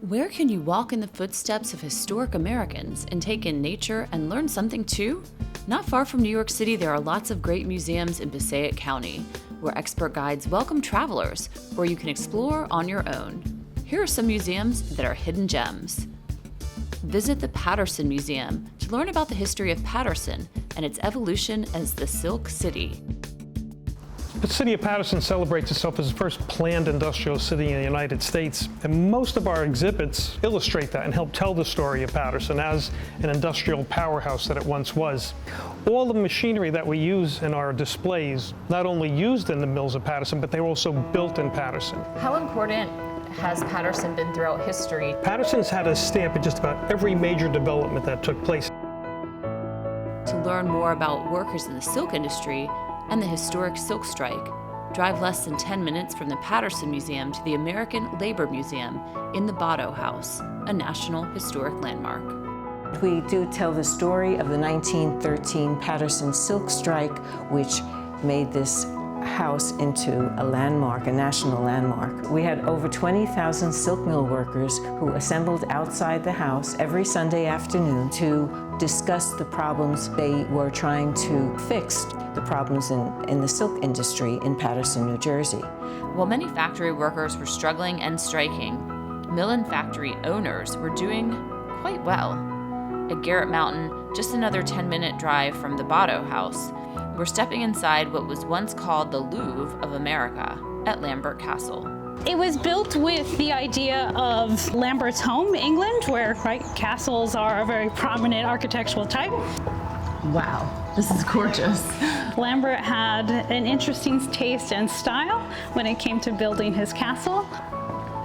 Where can you walk in the footsteps of historic Americans and take in nature and learn something too? Not far from New York City, there are lots of great museums in Passaic County, where expert guides welcome travelers, or you can explore on your own. Here are some museums that are hidden gems. Visit the Paterson Museum to learn about the history of Paterson and its evolution as the Silk City. The city of Paterson celebrates itself as the first planned industrial city in the United States, and most of our exhibits illustrate that and help tell the story of Paterson as an industrial powerhouse that it once was. All the machinery that we use in our displays not only used in the mills of Paterson, but they were also built in Paterson. How important has Paterson been throughout history? Paterson's had a stamp in just about every major development that took place. To learn more about workers in the silk industry and the historic silk strike, drive less than 10 minutes from the Paterson Museum to the American Labor Museum in the Botto House, a National Historic Landmark. We do tell the story of the 1913 Paterson silk strike, which made this house into a landmark, a national landmark. We had over 20,000 silk mill workers who assembled outside the house every Sunday afternoon to discuss the problems they were trying to fix, the problems in the silk industry in Paterson, New Jersey. While many factory workers were struggling and striking, mill and factory owners were doing quite well. At Garret Mountain, just another 10-minute drive from the Botto House, we're stepping inside what was once called the Louvre of America at Lambert Castle. It was built with the idea of Lambert's home, England, where castles are a very prominent architectural type. Wow, this is gorgeous. Lambert had an interesting taste and style when it came to building his castle.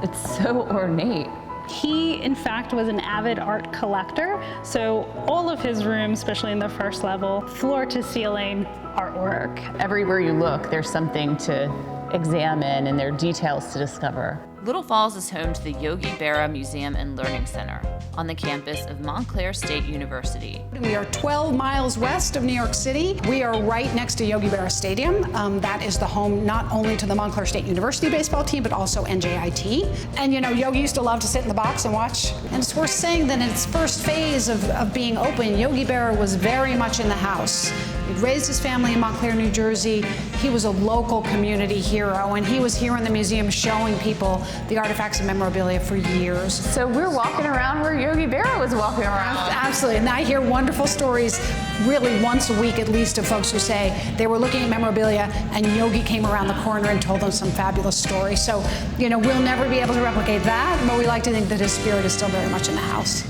It's so ornate. He, in fact, was an avid art collector, so all of his rooms, especially in the first level, floor to ceiling artwork. Everywhere you look, there's something to examine and there are details to discover. Little Falls is home to the Yogi Berra Museum and Learning Center on the campus of Montclair State University. We are 12 miles west of New York City. We are right next to Yogi Berra Stadium. That is the home not only to the Montclair State University baseball team, but also NJIT. And you know, Yogi used to love to sit in the box and watch. And it's worth saying that in its first phase of being open, Yogi Berra was very much in the house. He'd raised his family in Montclair, New Jersey. He was a local community hero, and he was here in the museum showing people the artifacts and memorabilia for years. So we're walking around where Yogi Berra was walking around. Absolutely, and I hear wonderful stories really once a week at least of folks who say they were looking at memorabilia and Yogi came around the corner and told them some fabulous story. So, you know, we'll never be able to replicate that, but we like to think that his spirit is still very much in the house.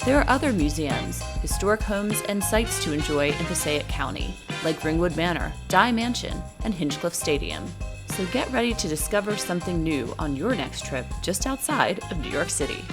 There are other museums, historic homes, and sites to enjoy in Passaic County, like Ringwood Manor, Dye Mansion, and Hinchcliffe Stadium. So get ready to discover something new on your next trip just outside of New York City.